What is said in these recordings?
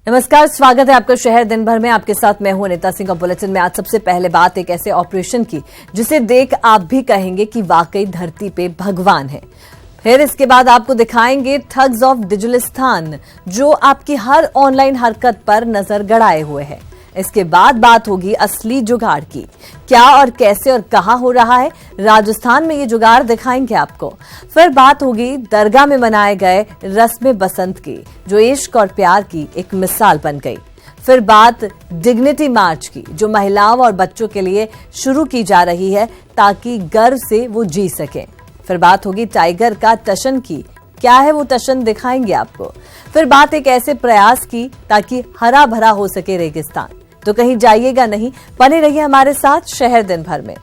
नमस्कार, स्वागत है आपका शहर दिन भर में। आपके साथ मैं हूं अनिता सिंह। बुलेटिन में आज सबसे पहले बात एक ऐसे ऑपरेशन की जिसे देख आप भी कहेंगे कि वाकई धरती पे भगवान है। फिर इसके बाद आपको दिखाएंगे ठग्स ऑफ डिजिलिस्तान, जो आपकी हर ऑनलाइन हरकत पर नजर गड़ाए हुए है। इसके बाद बात होगी असली जुगाड़ की, क्या और कैसे और कहां हो रहा है। राजस्थान में ये जुगाड़ दिखाएंगे आपको। फिर बात होगी दरगाह में मनाए गए रस्म बसंत की, जो इश्क और प्यार की एक मिसाल बन गई। फिर बात डिग्निटी मार्च की, जो महिलाओं और बच्चों के लिए शुरू की जा रही है ताकि गर्व से वो जी सकें। फिर बात होगी टाइगर का टशन की, क्या है वो टशन दिखाएंगे आपको। फिर बात एक ऐसे प्रयास की ताकि हरा भरा हो सके रेगिस्तान। तो कहीं जाइएगा नहीं, बने रहिए हमारे साथ शहर दिन भर में।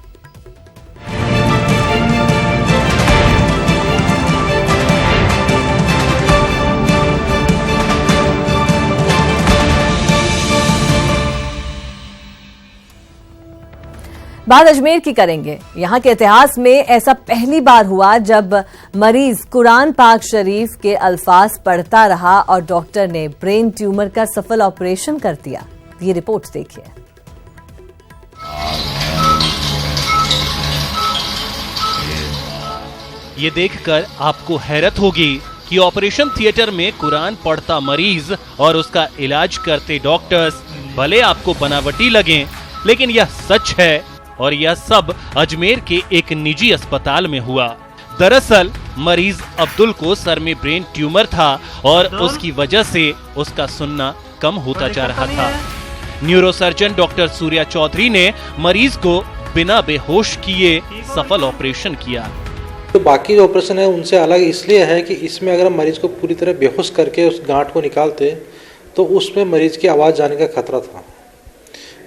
बात अजमेर की करेंगे। यहां के इतिहास में ऐसा पहली बार हुआ जब मरीज कुरान पाक शरीफ के अल्फाज पढ़ता रहा और डॉक्टर ने ब्रेन ट्यूमर का सफल ऑपरेशन कर दिया। ये रिपोर्ट देखिए। ये देखकर आपको हैरत होगी कि ऑपरेशन थिएटर में कुरान पढ़ता मरीज और उसका इलाज करते डॉक्टर्स भले आपको बनावटी लगें, लेकिन यह सच है और यह सब अजमेर के एक निजी अस्पताल में हुआ। दरअसल मरीज अब्दुल को सर में ब्रेन ट्यूमर था और उसकी वजह से उसका सुनना कम होता जा रहा था। न्यूरोसर्जन डॉक्टर सूर्या चौधरी ने मरीज को बिना बेहोश किए सफल ऑपरेशन किया। तो बाकी जो ऑपरेशन है उनसे अलग इसलिए है कि इसमें अगर हम मरीज को पूरी तरह बेहोश करके उस गांठ को निकालते तो उसमें मरीज की आवाज़ जाने का खतरा था,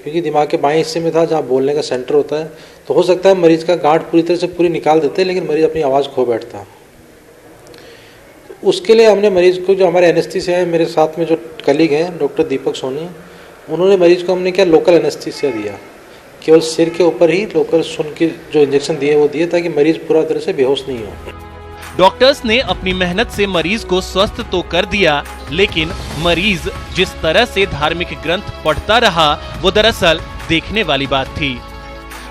क्योंकि दिमाग के बाएं हिस्से में था जहाँ बोलने का सेंटर होता है। तो हो सकता है मरीज का गांठ पूरी तरह से पूरी निकाल देते, लेकिन मरीज अपनी आवाज़ खो बैठता। तो उसके लिए हमने मरीज को, जो हमारे एनेस्थीसिया है, मेरे साथ में जो कलीग हैं डॉक्टर दीपक सोनी, उन्होंने मरीज को हमने क्या लोकल एनेस्थीसिया दिया, केवल सिर के ऊपर ही लोकल सुन के जो इंजेक्शन दिए वो दिए, ताकि मरीज पूरा तरह से बेहोश नहीं हो। डॉक्टर्स ने अपनी मेहनत से मरीज को स्वस्थ तो कर दिया, लेकिन मरीज जिस तरह से धार्मिक ग्रंथ पढ़ता रहा वो दरअसल देखने वाली बात थी।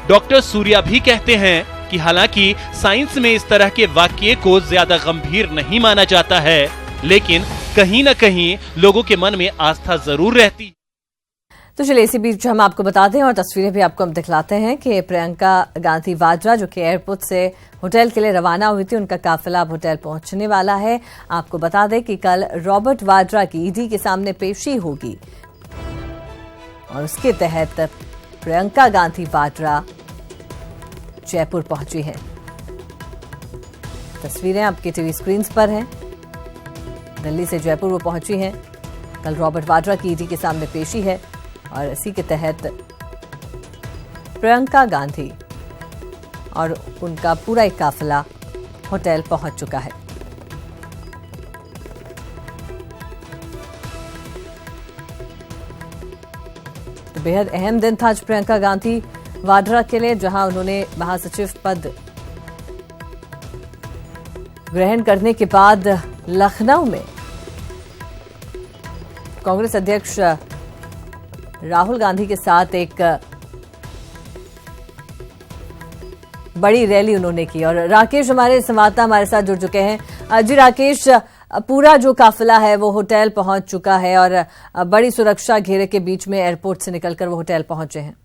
डॉक्टर सूर्या भी कहते हैं कि हालांकि साइंस में इस तरह के वाक्य को ज्यादा गंभीर नहीं माना जाता है, लेकिन कहीं न कहीं लोगों के मन में आस्था जरूर रहती। तो चलिए इसी बीच हम आपको बता दें और तस्वीरें भी आपको हम दिखलाते हैं कि प्रियंका गांधी वाड्रा, जो कि एयरपोर्ट से होटल के लिए रवाना हुई थी, उनका काफिला अब होटल पहुंचने वाला है। आपको बता दें कि कल रॉबर्ट वाड्रा की ईडी के सामने पेशी होगी और उसके तहत प्रियंका गांधी वाड्रा जयपुर पहुंची है। तस्वीरें आपकी टीवी स्क्रीन पर हैं। दिल्ली से जयपुर वो पहुंची हैं। कल रॉबर्ट वाड्रा की ईडी के सामने पेशी है और इसी के तहत प्रियंका गांधी और उनका पूरा एक काफिला होटल पहुंच चुका है। तो बेहद अहम दिन था आज प्रियंका गांधी वाड्रा के लिए, जहां उन्होंने महासचिव पद ग्रहण करने के बाद लखनऊ में कांग्रेस अध्यक्ष राहुल गांधी के साथ एक बड़ी रैली उन्होंने की। और राकेश हमारे संवाददाता हमारे साथ जुड़ चुके हैं। जी राकेश, पूरा जो काफिला है वो होटल पहुंच चुका है और बड़ी सुरक्षा घेरे के बीच में एयरपोर्ट से निकलकर वो होटल पहुंचे हैं।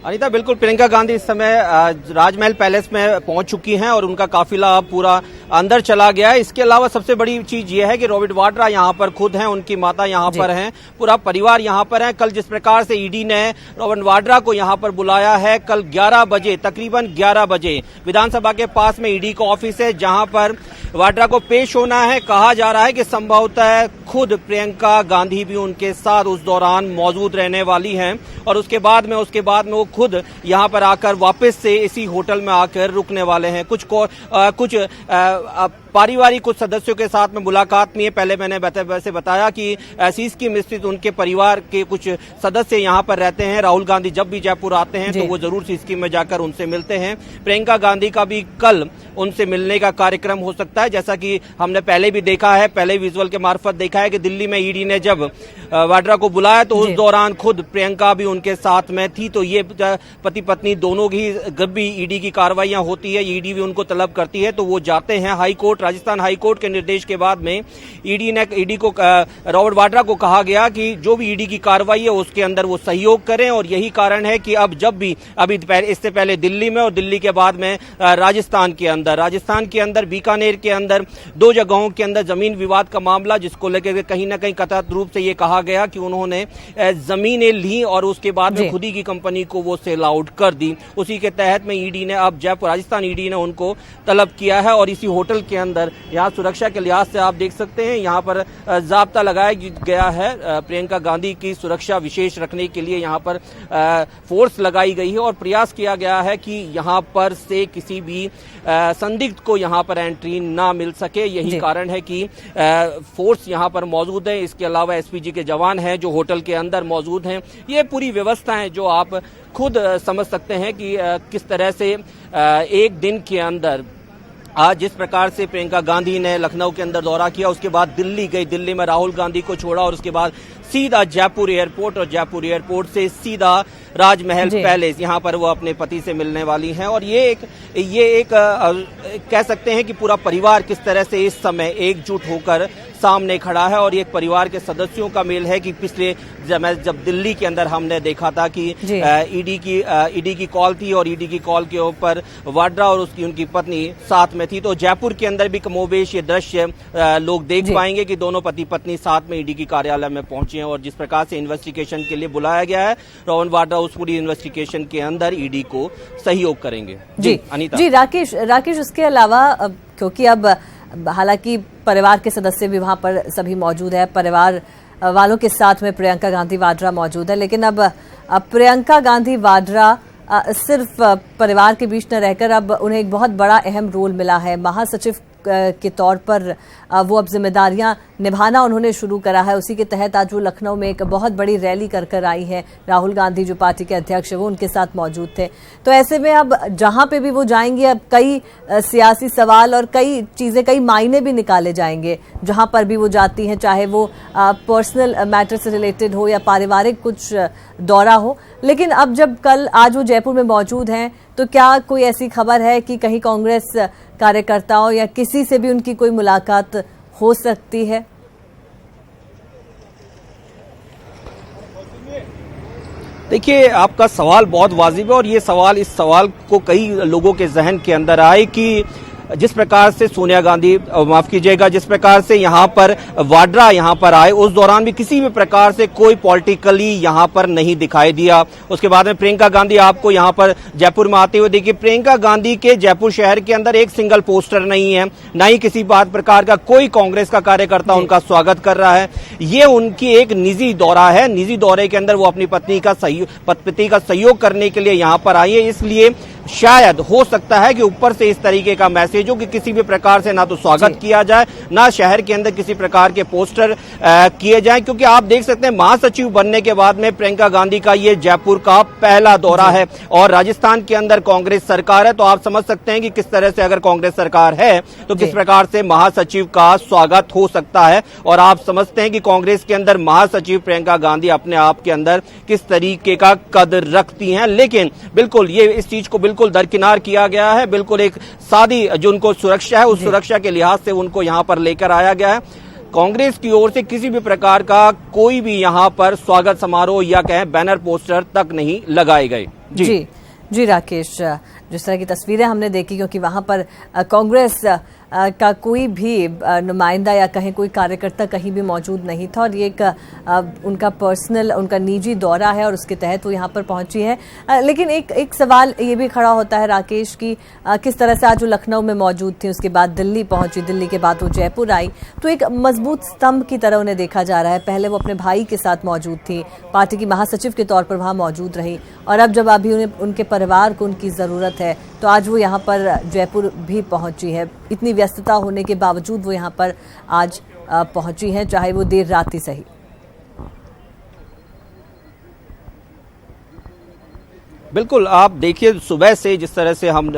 अनीता, बिल्कुल प्रियंका गांधी इस समय राजमहल पैलेस में पहुंच चुकी हैं और उनका काफिला अब पूरा अंदर चला गया है। इसके अलावा सबसे बड़ी चीज ये है कि रॉबर्ट वाड्रा यहां पर खुद हैं, उनकी माता यहां पर हैं, पूरा परिवार यहां पर है। कल जिस प्रकार से ईडी ने रॉबर्ट वाड्रा को यहां पर बुलाया है, कल 11 बजे, तकरीबन 11 बजे विधानसभा के पास में ईडी का ऑफिस है, जहां पर वाड्रा को पेश होना है। कहा जा रहा है कि संभवतः खुद प्रियंका गांधी भी उनके साथ उस दौरान मौजूद रहने वाली हैं और उसके बाद में वो खुद यहाँ पर आकर वापस से इसी होटल में आकर रुकने वाले हैं। कुछ पारिवारिक कुछ सदस्यों के साथ में मुलाकात नहीं है। पहले मैंने वैसे बताया कि सीएसके में स्थित उनके परिवार के कुछ सदस्य यहाँ पर रहते हैं। राहुल गांधी जब भी जयपुर आते हैं तो वो जरूर सीएसके में जाकर उनसे मिलते हैं। प्रियंका गांधी का भी कल उनसे मिलने का कार्यक्रम हो सकता है, जैसा कि हमने पहले भी देखा है, पहले विजुअल के मार्फत देखा है कि दिल्ली में ईडी ने जब वाड्रा को बुलाया तो उस दौरान खुद प्रियंका भी उनके साथ में थी। तो ये पति पत्नी दोनों की जब भी ईडी की कार्रवाइयां होती है, ईडी भी उनको तलब करती है तो वो जाते हैं high court. Rajasthan high court के निर्देश के बाद में ईडी को रॉबर्ट वाड्रा को कहा गया कि जो भी ईडी की कार्रवाई है उसके अंदर वो सहयोग करें और यही कारण है कि अब जब भी इससे पहले दिल्ली में और दिल्ली के बाद में राजस्थान के अंदर बीकानेर के अंदर 2 जगहों के अंदर जमीन विवाद का मामला, जिसको लेकर कहीं ना कहीं कथित रूप से ये कहा गया कि उन्होंने जमीनें ली और उसके बाद में खुद ही की कंपनी को वो सेल आउट कर दी। उसी के तहत में ईडी ने अब जयपुर राजस्थान ईडी ने उनको तलब किया है और इसी होटल के अंदर यहाँ सुरक्षा के लिहाज से आप देख सकते हैं यहाँ पर जाब्ता लगाया गया है। प्रियंका गांधी की सुरक्षा विशेष रखने के लिए यहाँ पर फोर्स लगाई गई है और प्रयास किया गया है कि यहाँ पर से किसी भी संदिग्ध को यहाँ पर एंट्री ना मिल सके। यही कारण है कि फोर्स यहाँ पर मौजूद है। इसके अलावा एसपीजी के जवान हैं जो होटल के अंदर मौजूद हैं। ये पूरी व्यवस्था है जो आप खुद समझ सकते हैं कि किस तरह से एक दिन के अंदर आज जिस प्रकार से प्रियंका गांधी ने लखनऊ के अंदर दौरा किया, उसके बाद दिल्ली गई, दिल्ली में राहुल गांधी को छोड़ा और उसके बाद सीधा जयपुर एयरपोर्ट और जयपुर एयरपोर्ट से सीधा राजमहल पैलेस, यहाँ पर वो अपने पति से मिलने वाली हैं। और ये एक कह सकते हैं कि पूरा परिवार किस तरह से इस समय एकजुट होकर सामने खड़ा है और ये परिवार के सदस्यों का मेल है कि पिछले जब दिल्ली के अंदर हमने देखा था कि ईडी की कॉल थी और ईडी की कॉल के ऊपर वाड्रा और उनकी पत्नी साथ में थी, तो जयपुर के अंदर भी कमोबेश ये दृश्य लोग देख पाएंगे कि दोनों पति पत्नी साथ में ईडी की कार्यालय में पहुंचे हैं और जिस प्रकार से इन्वेस्टिगेशन के लिए बुलाया गया है, रोहन वाड्रा उस पूरी इन्वेस्टिगेशन के अंदर ईडी को सहयोग करेंगे। जी अनीता जी। राकेश उसके अलावा क्योंकि अब हालांकि परिवार के सदस्य भी वहां पर सभी मौजूद है, परिवार वालों के साथ में प्रियंका गांधी वाड्रा मौजूद है, लेकिन अब प्रियंका गांधी वाड्रा सिर्फ परिवार के बीच न रहकर अब उन्हें एक बहुत बड़ा अहम रोल मिला है। महासचिव के तौर पर वो अब जिम्मेदारियां निभाना उन्होंने शुरू करा है। उसी के तहत आज वो लखनऊ में एक बहुत बड़ी रैली कर आई है। राहुल गांधी जो पार्टी के अध्यक्ष है वो उनके साथ मौजूद थे। तो ऐसे में अब जहां पे भी वो जाएंगे अब कई सियासी सवाल और कई चीजें, कई मायने भी निकाले जाएंगे जहां पर भी वो जाती हैं, चाहे वो पर्सनल मैटर से रिलेटेड हो या पारिवारिक कुछ दौरा हो। लेकिन अब जब आज वो जयपुर में मौजूद हैं तो क्या कोई ऐसी खबर है कि कहीं कांग्रेस कार्यकर्ताओं या किसी से भी उनकी कोई मुलाकात हो सकती है? देखिए, आपका सवाल बहुत वाजिब है और इस सवाल को कई लोगों के जहन के अंदर आए कि जिस प्रकार से सोनिया गांधी, माफ कीजिएगा, जिस प्रकार से यहाँ पर वाड्रा यहाँ पर आए उस दौरान भी किसी भी प्रकार से कोई पॉलिटिकली यहाँ पर नहीं दिखाई दिया। उसके बाद में प्रियंका गांधी आपको यहाँ पर जयपुर में आते हुए देखिए, प्रियंका गांधी के जयपुर शहर के अंदर एक सिंगल पोस्टर नहीं है, ना ही किसी प्रकार का कोई कांग्रेस का कार्यकर्ता उनका स्वागत कर रहा है। ये उनकी एक निजी दौरा है। निजी दौरे के अंदर वो अपनी पत्नी का सहयोग करने के लिए यहाँ पर आई है। इसलिए शायद हो सकता है कि ऊपर से इस तरीके का मैसेज हो कि किसी भी प्रकार से ना तो स्वागत किया जाए, ना शहर के अंदर किसी प्रकार के पोस्टर किए जाएं, क्योंकि आप देख सकते हैं महासचिव बनने के बाद में प्रियंका गांधी का ये जयपुर का पहला दौरा है और राजस्थान के अंदर कांग्रेस सरकार है। तो आप समझ सकते हैं कि किस तरह से अगर कांग्रेस सरकार है तो किस प्रकार से महासचिव का स्वागत हो सकता है। और आप समझते हैं कि कांग्रेस के अंदर महासचिव प्रियंका गांधी अपने आप के अंदर किस तरीके का कदर रखती हैं। लेकिन बिल्कुल ये इस चीज को बिल्कुल दरकिनार किया गया है। बिल्कुल एक सादी जो उनको सुरक्षा है, उस सुरक्षा के लिहाज से उनको यहाँ पर लेकर आया गया है। कांग्रेस की ओर से किसी भी प्रकार का कोई भी यहाँ पर स्वागत समारोह या कहें बैनर पोस्टर तक नहीं लगाए गए। जी राकेश, जिस तरह की तस्वीरें हमने देखी, क्योंकि वहां पर कांग्रेस का कोई भी नुमाइंदा या कहीं कोई कार्यकर्ता कहीं भी मौजूद नहीं था और ये एक उनका पर्सनल, उनका निजी दौरा है और उसके तहत वो यहाँ पर पहुंची है। लेकिन एक सवाल ये भी खड़ा होता है राकेश की किस तरह से आज वो लखनऊ में मौजूद थी, उसके बाद दिल्ली पहुंची, दिल्ली के बाद वो जयपुर आई, तो एक मजबूत स्तंभ की तरह उन्हें देखा जा रहा है। पहले वो अपने भाई के साथ मौजूद थी, पार्टी की महासचिव के तौर पर वहाँ मौजूद रही और अब जब अभी उन्हें उनके परिवार को उनकी ज़रूरत है तो आज वो यहाँ पर जयपुर भी पहुंची है। इतनी व्यस्तता होने के बावजूद वो यहाँ पर आज पहुंची हैं, चाहे वो देर रात ही सही। बिल्कुल, आप देखिए सुबह से जिस तरह से हम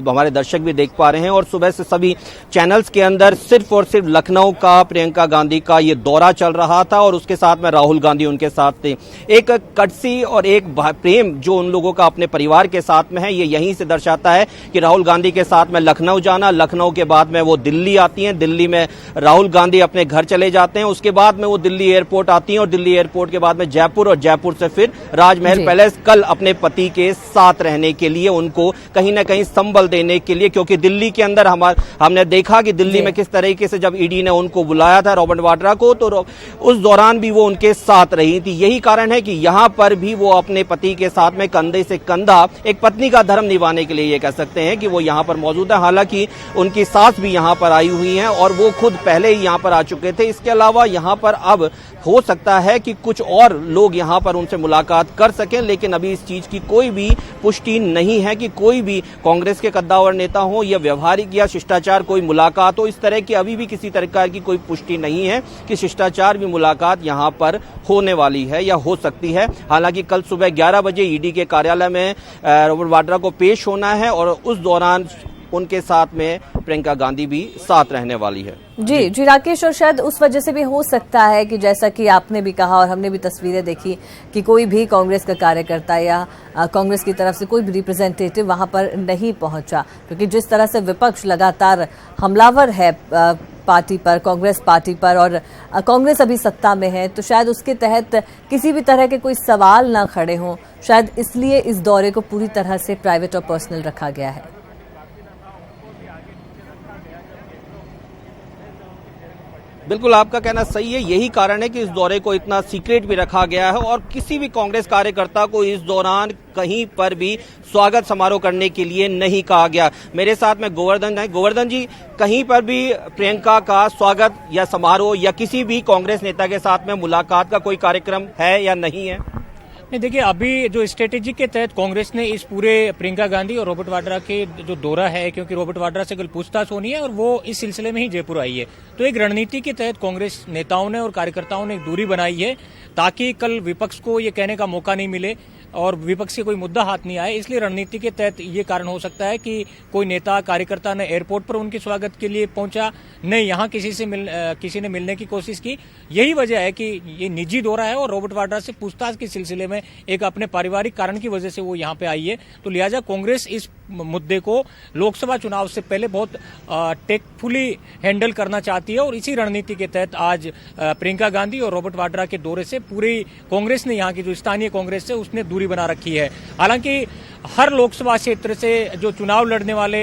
हमारे दर्शक भी देख पा रहे हैं और सुबह से सभी चैनल्स के अंदर सिर्फ और सिर्फ लखनऊ का प्रियंका गांधी का ये दौरा चल रहा था और उसके साथ में राहुल गांधी उनके साथ थे। एक कटसी और एक प्रेम जो उन लोगों का अपने परिवार के साथ में है, ये यहीं से दर्शाता है कि राहुल गांधी के साथ में लखनऊ जाना, लखनऊ के बाद में वो दिल्ली आती हैं, दिल्ली में राहुल गांधी अपने घर चले जाते हैं, उसके बाद में वो दिल्ली एयरपोर्ट आती हैं और दिल्ली एयरपोर्ट के बाद में जयपुर और जयपुर से फिर राजमहल पैलेस, कल अपने पति के साथ रहने के लिए, उनको कहीं ना कहीं संबल देने के लिए, क्योंकि दिल्ली के अंदर हमने देखा कि दिल्ली में किस तरीके से जब ईडी ने उनको बुलाया था रॉबर्ट वाड्रा को, तो उस दौरान भी वो उनके साथ रही थी। यही कारण है कि यहां पर भी वो अपने पति के साथ में कंधे से कंधा एक पत्नी का धर्म निभाने के लिए ये कह सकते हैं कि वो यहां पर मौजूद है। हालांकि उनकी सास भी यहां पर आई हुई हैं और वो खुद पहले ही यहां पर आ चुके थे। इसके अलावा यहां पर अब हो सकता है कि कुछ और लोग यहां पर उनसे मुलाकात कर सकें, लेकिन अभी इस चीज की कोई भी पुष्टि नहीं है कि कोई भी कांग्रेस के कद्दावर नेता हो या व्यवहारिक या शिष्टाचार कोई मुलाकात हो। इस तरह की अभी भी किसी प्रकार की कोई पुष्टि नहीं है कि शिष्टाचार भी मुलाकात यहां पर होने वाली है या हो सकती है। हालांकि कल सुबह 11 बजे ईडी के कार्यालय में रॉबर्ट वाड्रा को पेश होना है और उस दौरान उनके साथ में प्रियंका गांधी भी साथ रहने वाली है। जी राकेश, और शायद उस वजह से भी हो सकता है कि जैसा कि आपने भी कहा और हमने भी तस्वीरें देखी कि कोई भी कांग्रेस का कार्यकर्ता या कांग्रेस की तरफ से कोई भी रिप्रेजेंटेटिव वहां पर नहीं पहुंचा, क्योंकि जिस तरह से विपक्ष लगातार हमलावर है पार्टी पर, कांग्रेस पार्टी पर, और कांग्रेस अभी सत्ता में है, तो शायद उसके तहत किसी भी तरह के कोई सवाल ना खड़े हों, शायद इसलिए इस दौरे को पूरी तरह से प्राइवेट और पर्सनल रखा गया है। बिल्कुल, आपका कहना सही है। यही कारण है कि इस दौरे को इतना सीक्रेट भी रखा गया है और किसी भी कांग्रेस कार्यकर्ता को इस दौरान कहीं पर भी स्वागत समारोह करने के लिए नहीं कहा गया। मेरे साथ में गोवर्धन है। गोवर्धन जी, कहीं पर भी प्रियंका का स्वागत या समारोह या किसी भी कांग्रेस नेता के साथ में मुलाकात का कोई कार्यक्रम है या नहीं है? नहीं, देखिए, अभी जो स्ट्रेटेजी के तहत कांग्रेस ने इस पूरे प्रियंका गांधी और रॉबर्ट वाड्रा के जो दौरा है, क्योंकि रॉबर्ट वाड्रा से कल पूछताछ होनी है और वो इस सिलसिले में ही जयपुर आई है, तो एक रणनीति के तहत कांग्रेस नेताओं ने और कार्यकर्ताओं ने एक दूरी बनाई है ताकि कल विपक्ष को ये कहने का मौका नहीं मिले और विपक्ष से कोई मुद्दा हाथ नहीं आए। इसलिए रणनीति के तहत ये कारण हो सकता है कि कोई नेता कार्यकर्ता ने एयरपोर्ट पर उनके स्वागत के लिए पहुंचा, नहीं यहाँ किसी ने मिलने की कोशिश की। यही वजह है कि ये निजी दौरा है और रॉबर्ट वाड्रा से पूछताछ के सिलसिले में एक अपने पारिवारिक कारण की वजह से वो यहाँ पे आई है। तो लिहाजा कांग्रेस इस मुद्दे को लोकसभा चुनाव से पहले बहुत टेकफुली हैंडल करना चाहती है और इसी रणनीति के तहत आज प्रियंका गांधी और रॉबर्ट वाड्रा के दौरे से पूरी कांग्रेस ने, यहाँ की जो स्थानीय कांग्रेस है, उसने दूरी बना रखी है। हालांकि हर लोकसभा क्षेत्र से जो चुनाव लड़ने वाले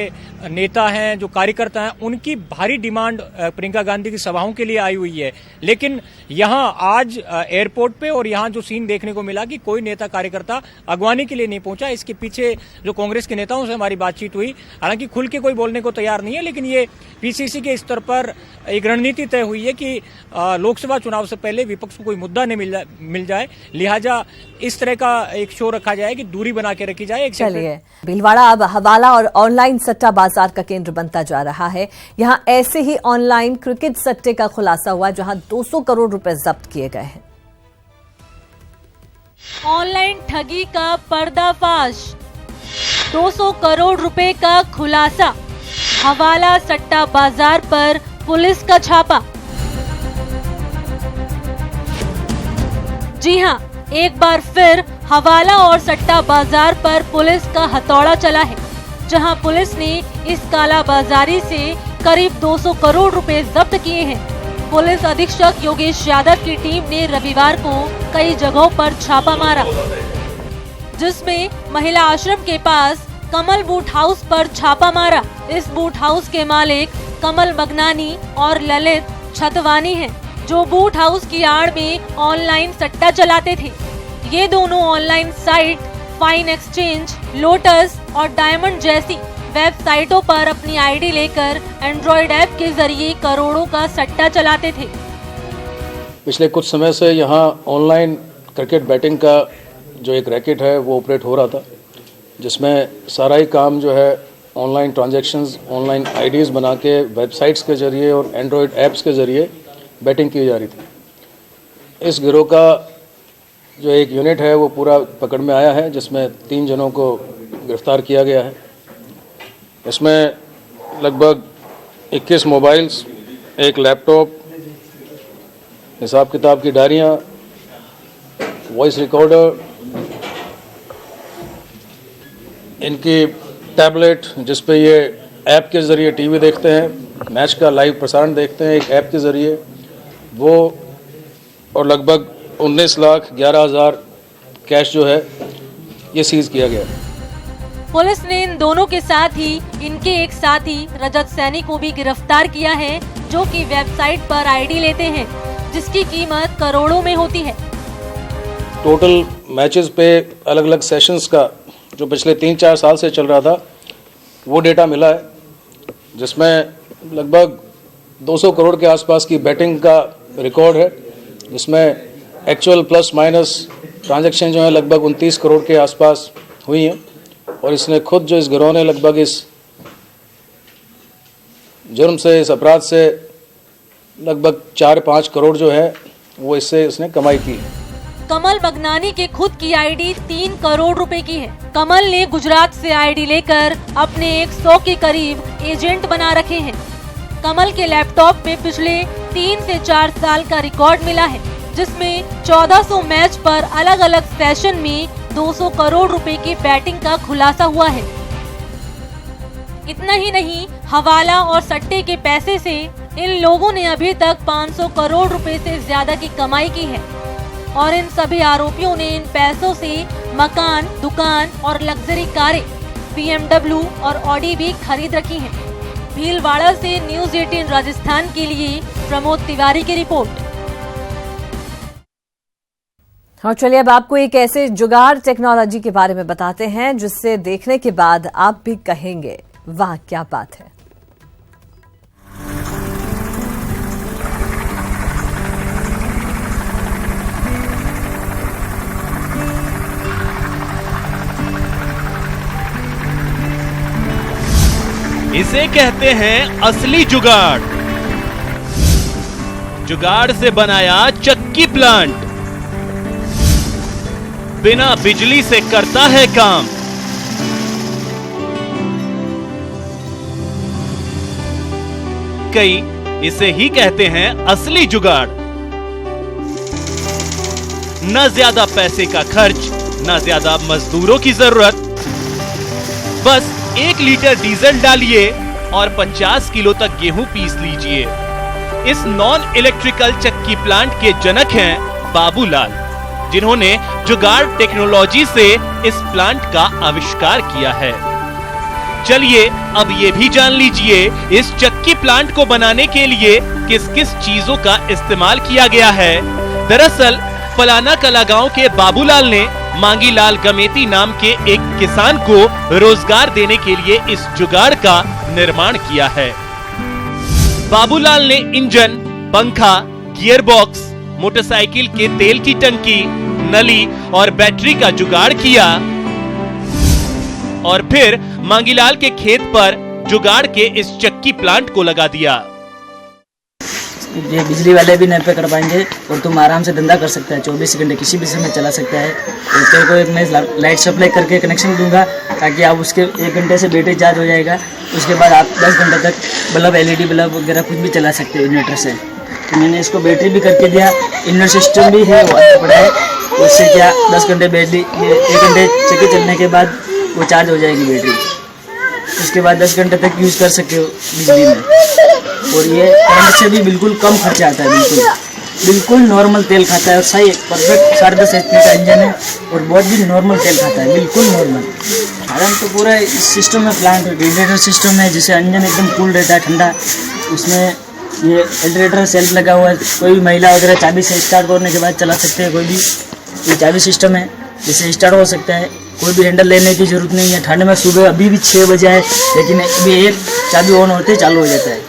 नेता हैं, जो कार्यकर्ता हैं, उनकी भारी डिमांड प्रियंका गांधी की सभाओं के लिए आई हुई है, लेकिन यहां आज एयरपोर्ट पे और यहां जो सीन देखने को मिला कि कोई नेता कार्यकर्ता अगवानी के लिए नहीं पहुंचा। इसके पीछे जो कांग्रेस के नेताओं से हमारी बातचीत हुई, हालांकि खुल के कोई बोलने को तैयार नहीं है, लेकिन ये पीसीसी के स्तर पर एक रणनीति तय हुई है कि लोकसभा चुनाव से पहले विपक्ष को कोई मुद्दा नहीं मिल जाए, लिहाजा इस तरह का एक शो रखा जाए कि दूरी बना के रखी जाए। चलिए, भीलवाड़ा अब हवाला और ऑनलाइन सट्टा बाजार का केंद्र बनता जा रहा है। यहां ऐसे ही ऑनलाइन क्रिकेट सट्टे का खुलासा हुआ जहां 200 करोड़ रुपए जब्त किए गए हैं। ऑनलाइन ठगी का पर्दाफाश, 200 करोड़ रुपए का खुलासा, हवाला सट्टा बाजार पर पुलिस का छापा। जी हां, एक बार फिर हवाला और सट्टा बाजार पर पुलिस का हथौड़ा चला है, जहां पुलिस ने इस काला बाजारी से करीब 200 करोड़ रुपए जब्त किए हैं। पुलिस अधीक्षक योगेश यादव की टीम ने रविवार को कई जगहों पर छापा मारा, जिसमें महिला आश्रम के पास कमल बूट हाउस पर छापा मारा। इस बूट हाउस के मालिक कमल मगनानी और ललित छतवानी हैं, जो बूट हाउस की आड़ में ऑनलाइन सट्टा चलाते थे। ये दोनों online site fine exchange, lotus और डायमंड जैसी वेबसाइटों पर अपनी आईडी लेकर एंड्रॉइड ऐप के जरिए करोड़ों का सट्टा चलाते थे। पिछले कुछ समय से यहाँ ऑनलाइन क्रिकेट बैटिंग का जो एक रैकेट है वो ऑपरेट हो रहा था, जिसमें सारा ही काम जो है ऑनलाइन ट्रांजैक्शंस, ऑनलाइन आईडीज़ बना के वेबसाइट्स के ज़रिए और एंड्रॉयड ऐप्स के ज़रिए बैटिंग की जा रही थी। इस गिरोह का जो एक यूनिट है वो पूरा पकड़ में आया है, जिसमें 3 जनों को गिरफ्तार किया गया है। इसमें लगभग 21 मोबाइल्स, 1 लैपटॉप, हिसाब किताब की डायरियाँ, वॉइस रिकॉर्डर, इनकी टैबलेट जिस पे ये ऐप के ज़रिए टीवी देखते हैं, मैच का लाइव प्रसारण देखते हैं एक ऐप के ज़रिए, वो और लगभग 19,11,000 कैश जो है ये सीज किया गया। पुलिस ने इन दोनों के साथ ही इनके एक साथी रजत सैनी को भी गिरफ्तार किया है, जो कि वेबसाइट पर आईडी लेते हैं, जिसकी कीमत करोड़ों में होती है। टोटल मैचेस पे अलग अलग सेशंस का जो पिछले 3-4 साल से चल रहा था वो डेटा मिला है, जिसमें लगभग 200 करोड़ के आसपास की बैटिंग का रिकॉर्ड है, जिसमें एक्चुअल प्लस माइनस ट्रांजैक्शन जो है लगभग 29 करोड़ के आसपास हुई हैं। और इसने खुद जो इस गिरोह ने लगभग इस जुर्म से, इस अपराध से लगभग 4-5 करोड़ जो है वो इससे उसने कमाई की। कमल मगनानी के खुद की आईडी 3 करोड़ रुपए की है। कमल ने गुजरात से आईडी लेकर अपने 100 के करीब एजेंट बना रखे हैं। कमल के लैपटॉप में पिछले 3 से 4 साल का रिकॉर्ड मिला है, जिसमें 1400 मैच पर अलग अलग सेशन में 200 करोड़ रुपए की बैटिंग का खुलासा हुआ है। इतना ही नहीं, हवाला और सट्टे के पैसे से इन लोगों ने अभी तक 500 करोड़ रुपए से ज्यादा की कमाई की है और इन सभी आरोपियों ने इन पैसों से मकान, दुकान और लग्जरी कारें, BMW और ऑडी भी खरीद रखी हैं। भीलवाड़ा से न्यूज़ 18 राजस्थान के लिए प्रमोद तिवारी की रिपोर्ट। और चलिए अब आपको एक ऐसे जुगाड़ टेक्नोलॉजी के बारे में बताते हैं जिससे देखने के बाद आप भी कहेंगे वाह क्या बात है। इसे कहते हैं असली जुगाड़। जुगाड़ से बनाया चक्की प्लांट, बिना बिजली से करता है काम। कई इसे ही कहते हैं असली जुगाड़। न ज्यादा पैसे का खर्च, न ज्यादा मजदूरों की जरूरत, बस 1 लीटर डीजल डालिए और 50 किलो तक गेहूं पीस लीजिए। इस नॉन इलेक्ट्रिकल चक्की प्लांट के जनक हैं बाबूलाल, जिन्होंने जुगाड़ टेक्नोलॉजी से इस प्लांट का आविष्कार किया है। चलिए अब ये भी जान लीजिए इस चक्की प्लांट को बनाने के लिए किस किस चीजों का इस्तेमाल किया गया है। दरअसल फलाना कला गांव के बाबूलाल ने मांगीलाल गमेती नाम के एक किसान को रोजगार देने के लिए इस जुगाड़ का निर्माण किया है। बाबूलाल ने इंजन, पंखा, गियरबॉक्स, मोटरसाइकिल के तेल की टंकी, नली और बैटरी का जुगाड़ किया और फिर मांगीलाल के खेत पर जुगाड़ के इस चक्की प्लांट को लगा दिया। ये बिजली वाले भी नहीं पे कर पाएंगे और तुम आराम से धंधा कर सकता है। 24 घंटे किसी भी समय चला सकता है। तो तेरे को एक मैं लाइट सप्लाई करके कनेक्शन दूंगा ताकि आप उसके 1 घंटे से बैटरी चार्ज हो जाएगा। उसके बाद आप 10 घंटे तक बल्ब, LED बल्ब वगैरह कुछ भी चला सकते हैं इन्वर्टर से। तो मैंने इसको बैटरी भी करके दिया, इन्वर्टर सिस्टम भी है, वो अच्छा पड़ा है। उससे क्या 10 घंटे बैटरी, 1 घंटे चक्की चलने के बाद वो चार्ज हो जाएगी बैटरी। उसके बाद 10 घंटे तक यूज़ कर सकते हो बिजली में। और ये करंट से भी बिल्कुल कम खर्चा आता है। बिल्कुल नॉर्मल तेल खाता है और सही परफेक्ट 10.5 HP का इंजन है और बहुत भी नॉर्मल तेल खाता है, बिल्कुल नॉर्मल। साधन तो पूरा इस सिस्टम में प्लांट रेडिएटर सिस्टम है, जिससे इंजन एकदम कूल रहता है, ठंडा। उसमें ये रेडिएटर सेल्फ लगा हुआ है, कोई भी महिला वगैरह चाबी से स्टार्ट करने के बाद चला सकते हैं। कोई भी ये चाबी सिस्टम है, जिससे स्टार्ट हो सकता है। कोई भी हैंडल लेने की जरूरत नहीं है। ठंड में सुबह अभी भी 6 बजे है, लेकिन अभी एक चाबी ऑन होते चालू हो जाता है।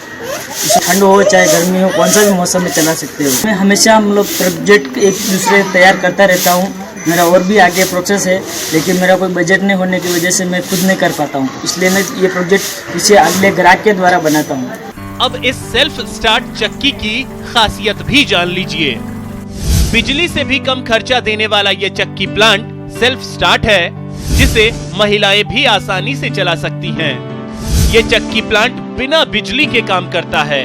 इसे ठंड हो चाहे गर्मी हो, कौन सा भी मौसम में चला सकते हो। मैं हमेशा हम लोग प्रोजेक्ट एक दूसरे तैयार करता रहता हूँ। मेरा और भी आगे प्रोसेस है, लेकिन मेरा कोई बजट नहीं होने की वजह से मैं खुद नहीं कर पाता हूँ, इसलिए मैं ये प्रोजेक्ट इसे अगले ग्राहक के द्वारा बनाता हूँ। अब इस सेल्फ स्टार्ट चक्की की खासियत भी जान लीजिए। बिजली से भी कम खर्चा देने वाला ये चक्की प्लांट सेल्फ स्टार्ट है, जिसे महिलाएं भी आसानी से चला सकती हैं। ये चक्की प्लांट बिना बिजली के काम करता है।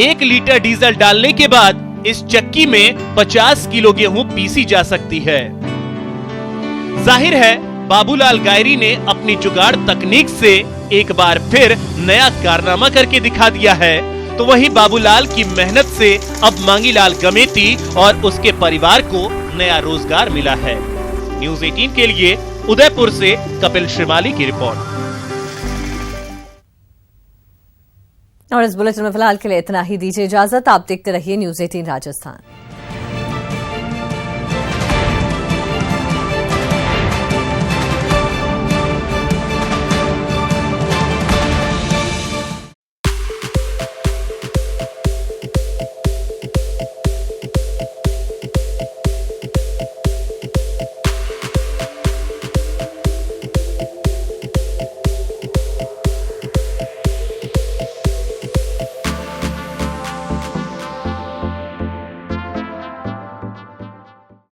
1 लीटर डीजल डालने के बाद इस चक्की में 50 किलो गेहूं पीसी जा सकती है। जाहिर है बाबूलाल गायरी ने अपनी जुगाड़ तकनीक से एक बार फिर नया कारनामा करके दिखा दिया है। तो वहीं बाबूलाल की मेहनत से अब मांगीलाल गमेती और उसके परिवार को नया रोजगार मिला है। न्यूज़ 18 के लिए उदयपुर से कपिल श्रीमाली की रिपोर्ट। और इस बुलेटिन में फिलहाल के लिए इतना ही। दीजिए इजाजत। आप देखते रहिए न्यूज़ 18 राजस्थान।